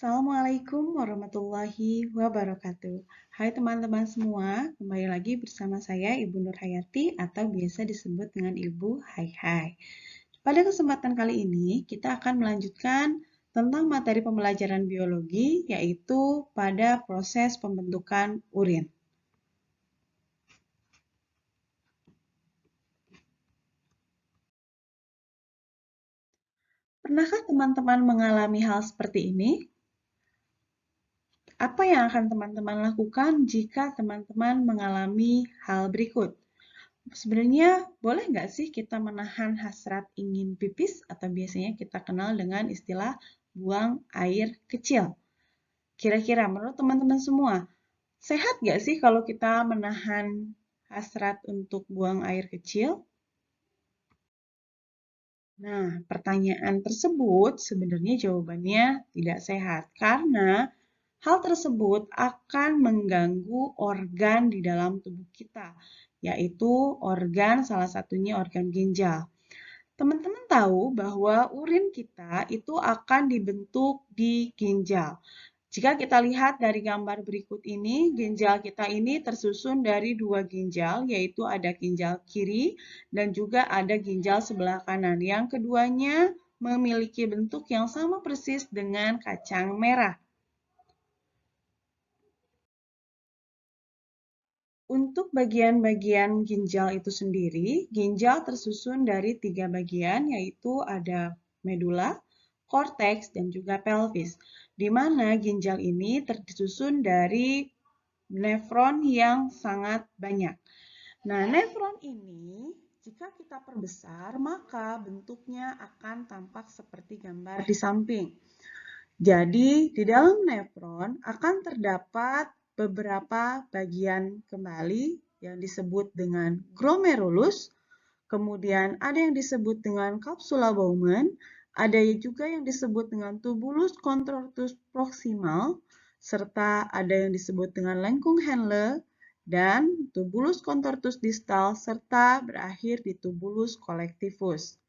Assalamualaikum warahmatullahi wabarakatuh. Hai teman-teman semua, kembali lagi bersama saya Ibu Nur Hayati atau biasa disebut dengan Ibu Hai Hai. Pada kesempatan kali ini, kita akan melanjutkan tentang materi pembelajaran biologi, yaitu pada proses pembentukan urin. Pernahkah teman-teman mengalami hal seperti ini? Apa yang akan teman-teman lakukan jika teman-teman mengalami hal berikut? Sebenarnya boleh nggak sih kita menahan hasrat ingin pipis atau biasanya kita kenal dengan istilah buang air kecil? Kira-kira menurut teman-teman semua, sehat nggak sih kalau kita menahan hasrat untuk buang air kecil? Nah, pertanyaan tersebut sebenarnya jawabannya tidak sehat karena hal tersebut akan mengganggu organ di dalam tubuh kita, yaitu organ salah satunya organ ginjal. Teman-teman tahu bahwa urin kita itu akan dibentuk di ginjal. Jika kita lihat dari gambar berikut ini, ginjal kita ini tersusun dari dua ginjal, yaitu ada ginjal kiri dan juga ada ginjal sebelah kanan. Yang keduanya memiliki bentuk yang sama persis dengan kacang merah. Untuk bagian-bagian ginjal itu sendiri, ginjal tersusun dari tiga bagian, yaitu ada medula, korteks, dan juga pelvis, di mana ginjal ini tersusun dari nefron yang sangat banyak. Nah, nefron ini jika kita perbesar, maka bentuknya akan tampak seperti gambar di samping. Jadi, di dalam nefron akan terdapat beberapa bagian kembali yang disebut dengan glomerulus, kemudian ada yang disebut dengan capsula Bowman, ada juga yang disebut dengan tubulus contortus proximal, serta ada yang disebut dengan lengkung Henle, dan tubulus contortus distal, serta berakhir di tubulus collectivus.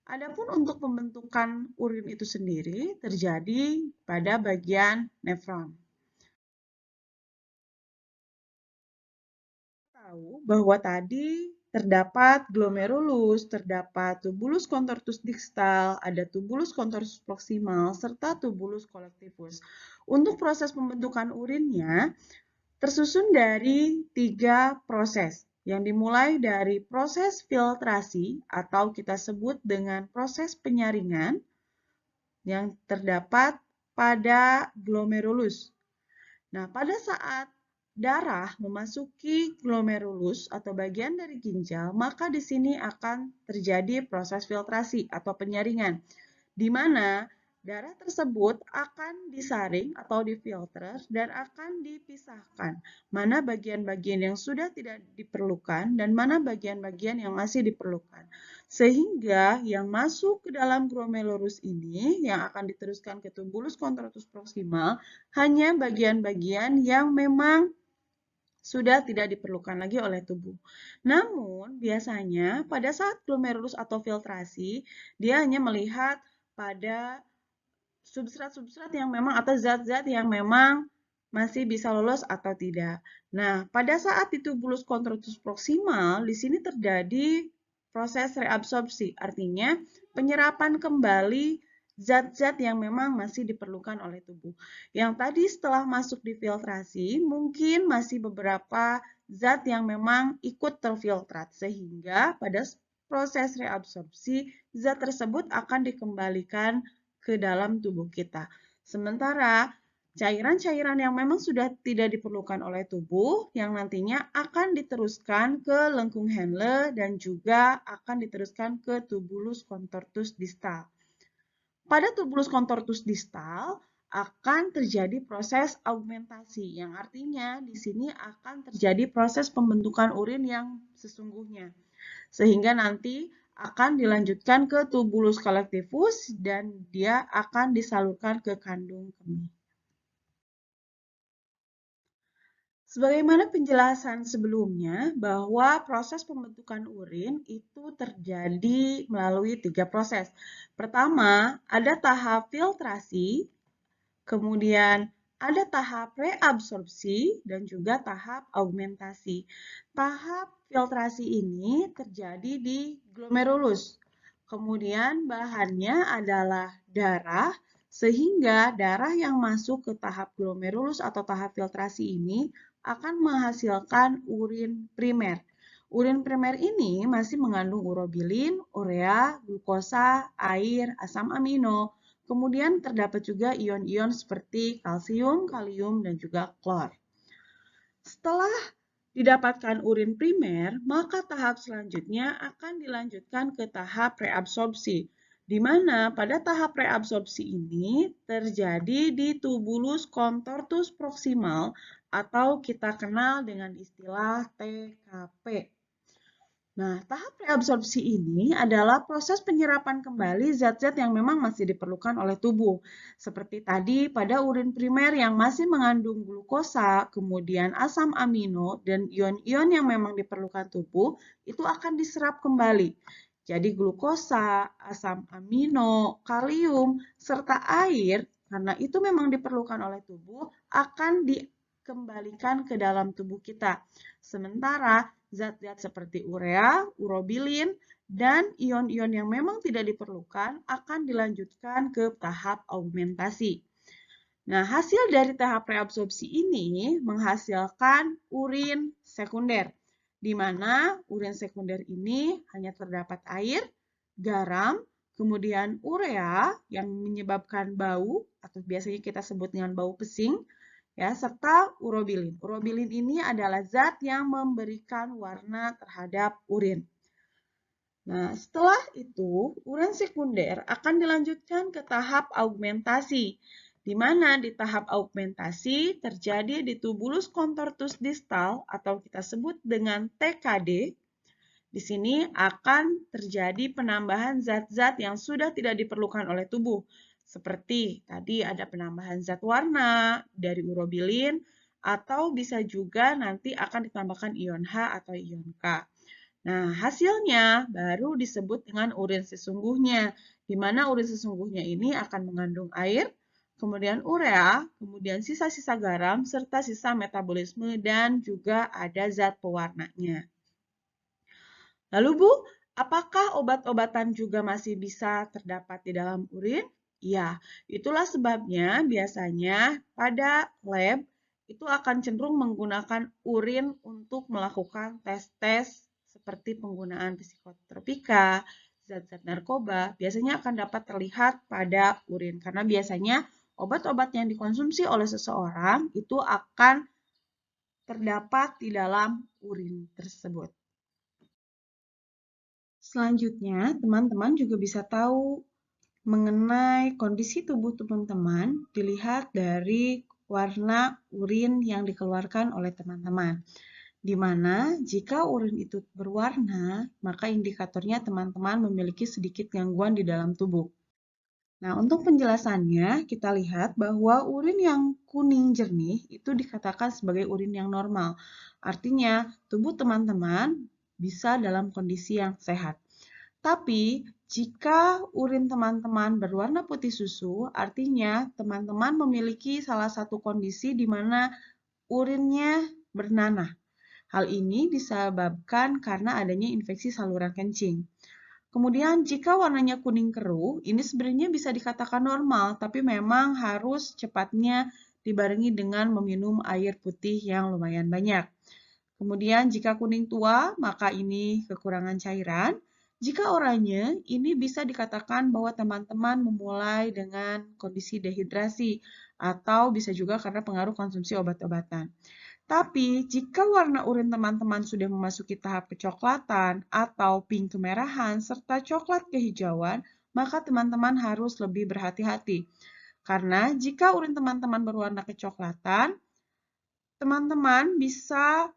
Adapun untuk pembentukan urin itu sendiri terjadi pada bagian nefron. Tahu bahwa tadi terdapat glomerulus, terdapat tubulus contortus distal, ada tubulus contortus proximal, serta tubulus collectivus. Untuk proses pembentukan urinnya tersusun dari tiga proses, yang dimulai dari proses filtrasi atau kita sebut dengan proses penyaringan yang terdapat pada glomerulus. Nah, pada saat darah memasuki glomerulus atau bagian dari ginjal, maka di sini akan terjadi proses filtrasi atau penyaringan, di mana darah tersebut akan disaring atau difilter dan akan dipisahkan mana bagian-bagian yang sudah tidak diperlukan dan mana bagian-bagian yang masih diperlukan. Sehingga yang masuk ke dalam glomerulus ini yang akan diteruskan ke tubulus contortus proximal hanya bagian-bagian yang memang sudah tidak diperlukan lagi oleh tubuh. Namun, biasanya pada saat glomerulus atau filtrasi, dia hanya melihat pada substrat-substrat yang memang atau zat-zat yang memang masih bisa lolos atau tidak. Nah, pada saat di tubulus contortus proximal, di sini terjadi proses reabsorpsi, artinya penyerapan kembali zat-zat yang memang masih diperlukan oleh tubuh. Yang tadi setelah masuk di filtrasi, mungkin masih beberapa zat yang memang ikut terfiltrat, sehingga pada proses reabsorpsi, zat tersebut akan dikembalikan ke dalam tubuh kita. Sementara cairan-cairan yang memang sudah tidak diperlukan oleh tubuh yang nantinya akan diteruskan ke lengkung Henle dan juga akan diteruskan ke tubulus contortus distal. Pada tubulus contortus distal akan terjadi proses augmentasi yang artinya di sini akan terjadi proses pembentukan urin yang sesungguhnya. Sehingga nanti akan dilanjutkan ke tubulus collectivus dan dia akan disalurkan ke kandung kemih. Sebagaimana penjelasan sebelumnya bahwa proses pembentukan urin itu terjadi melalui tiga proses. Pertama, ada tahap filtrasi, Kemudian ada tahap reabsorpsi dan juga tahap augmentasi. Tahap filtrasi ini terjadi di glomerulus. Kemudian bahannya adalah darah, sehingga darah yang masuk ke tahap glomerulus atau tahap filtrasi ini akan menghasilkan urin primer. Urin primer ini masih mengandung urobilin, urea, glukosa, air, asam amino. Kemudian terdapat juga ion-ion seperti kalsium, kalium, dan juga klor. Setelah didapatkan urin primer, maka tahap selanjutnya akan dilanjutkan ke tahap reabsorpsi, di mana pada tahap reabsorpsi ini terjadi di tubulus contortus proximal atau kita kenal dengan istilah TKP. Nah, tahap reabsorpsi ini adalah proses penyerapan kembali zat-zat yang memang masih diperlukan oleh tubuh. Seperti tadi pada urin primer yang masih mengandung glukosa, kemudian asam amino, dan ion-ion yang memang diperlukan tubuh, itu akan diserap kembali. Jadi glukosa, asam amino, kalium, serta air, karena itu memang diperlukan oleh tubuh, akan dikembalikan ke dalam tubuh kita. Sementara zat-zat seperti urea, urobilin, dan ion-ion yang memang tidak diperlukan akan dilanjutkan ke tahap augmentasi. Nah, hasil dari tahap reabsorpsi ini menghasilkan urin sekunder, di mana urin sekunder ini hanya terdapat air, garam, kemudian urea yang menyebabkan bau atau biasanya kita sebut dengan bau pesing, ya, serta urobilin. Urobilin ini adalah zat yang memberikan warna terhadap urin. Nah, setelah itu, urin sekunder akan dilanjutkan ke tahap augmentasi, di mana di tahap augmentasi terjadi di tubulus contortus distal atau kita sebut dengan TKD. Di sini akan terjadi penambahan zat-zat yang sudah tidak diperlukan oleh tubuh, seperti tadi ada penambahan zat warna dari urobilin, atau bisa juga nanti akan ditambahkan ion H atau ion K. Nah, hasilnya baru disebut dengan urin sesungguhnya, di mana urin sesungguhnya ini akan mengandung air, kemudian urea, kemudian sisa-sisa garam, serta sisa metabolisme, dan juga ada zat pewarnanya. Lalu Bu, apakah obat-obatan juga masih bisa terdapat di dalam urin? Ya, itulah sebabnya biasanya pada lab itu akan cenderung menggunakan urin untuk melakukan tes-tes seperti penggunaan psikotropika, zat-zat narkoba, biasanya akan dapat terlihat pada urin karena biasanya obat-obat yang dikonsumsi oleh seseorang itu akan terdapat di dalam urin tersebut. Selanjutnya, teman-teman juga bisa tahu mengenai kondisi tubuh teman-teman dilihat dari warna urin yang dikeluarkan oleh teman-teman. Di mana jika urin itu berwarna, maka indikatornya teman-teman memiliki sedikit gangguan di dalam tubuh. Nah, untuk penjelasannya, kita lihat bahwa urin yang kuning jernih itu dikatakan sebagai urin yang normal. Artinya, tubuh teman-teman bisa dalam kondisi yang sehat. Tapi, jika urin teman-teman berwarna putih susu, artinya teman-teman memiliki salah satu kondisi di mana urinnya bernanah. Hal ini disebabkan karena adanya infeksi saluran kencing. Kemudian, jika warnanya kuning keruh, ini sebenarnya bisa dikatakan normal, tapi memang harus cepatnya dibarengi dengan meminum air putih yang lumayan banyak. Kemudian jika kuning tua, maka ini kekurangan cairan. Jika oranye, ini bisa dikatakan bahwa teman-teman memulai dengan kondisi dehidrasi atau bisa juga karena pengaruh konsumsi obat-obatan. Tapi jika warna urin teman-teman sudah memasuki tahap kecoklatan atau pink kemerahan serta coklat kehijauan, maka teman-teman harus lebih berhati-hati. Karena jika urin teman-teman berwarna kecoklatan, teman-teman bisa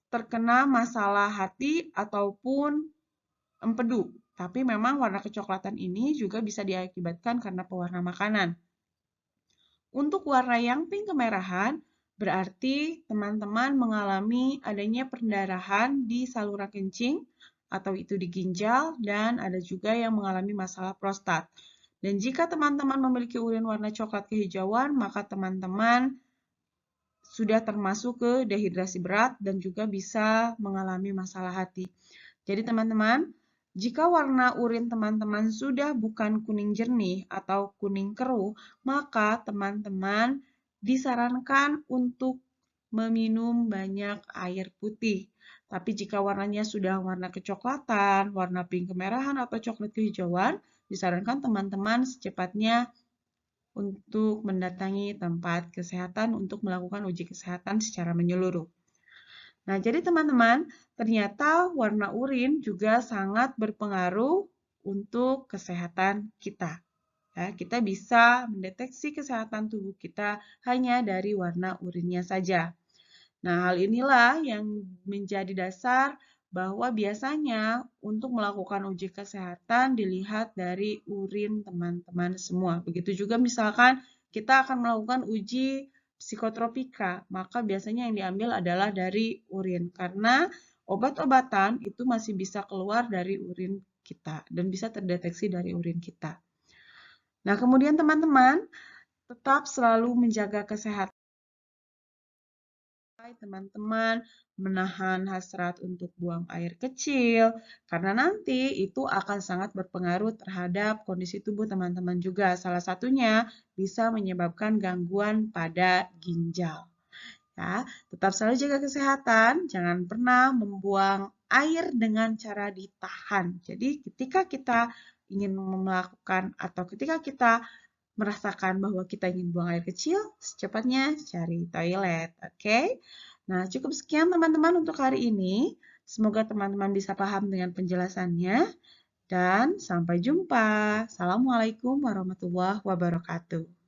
terkena masalah hati ataupun empedu. Tapi memang warna kecoklatan ini juga bisa diakibatkan karena pewarna makanan. Untuk warna yang pink kemerahan, berarti teman-teman mengalami adanya pendarahan di saluran kencing atau itu di ginjal dan ada juga yang mengalami masalah prostat. Dan jika teman-teman memiliki urin warna coklat kehijauan, maka teman-teman sudah termasuk ke dehidrasi berat dan juga bisa mengalami masalah hati. Jadi teman-teman, jika warna urin teman-teman sudah bukan kuning jernih atau kuning keruh, maka teman-teman disarankan untuk meminum banyak air putih. Tapi jika warnanya sudah warna kecoklatan, warna pink kemerahan, atau coklat kehijauan, disarankan teman-teman secepatnya untuk mendatangi tempat kesehatan untuk melakukan uji kesehatan secara menyeluruh. Nah, jadi teman-teman, ternyata warna urin juga sangat berpengaruh untuk kesehatan kita. Ya, kita bisa mendeteksi kesehatan tubuh kita hanya dari warna urinnya saja. Nah, hal inilah yang menjadi dasar bahwa biasanya untuk melakukan uji kesehatan dilihat dari urin teman-teman semua. Begitu juga misalkan kita akan melakukan uji psikotropika, maka biasanya yang diambil adalah dari urin karena obat-obatan itu masih bisa keluar dari urin kita dan bisa terdeteksi dari urin kita. Nah, kemudian teman-teman tetap selalu menjaga kesehatan teman-teman menahan hasrat untuk buang air kecil, karena nanti itu akan sangat berpengaruh terhadap kondisi tubuh teman-teman juga. Salah satunya bisa menyebabkan gangguan pada ginjal. Ya, tetap selalu jaga kesehatan, jangan pernah membuang air dengan cara ditahan. Jadi ketika kita ingin melakukan atau ketika kita merasakan bahwa kita ingin buang air kecil, secepatnya cari toilet. Oke? Nah, cukup sekian teman-teman untuk hari ini. Semoga teman-teman bisa paham dengan penjelasannya. Dan sampai jumpa. Assalamualaikum warahmatullahi wabarakatuh.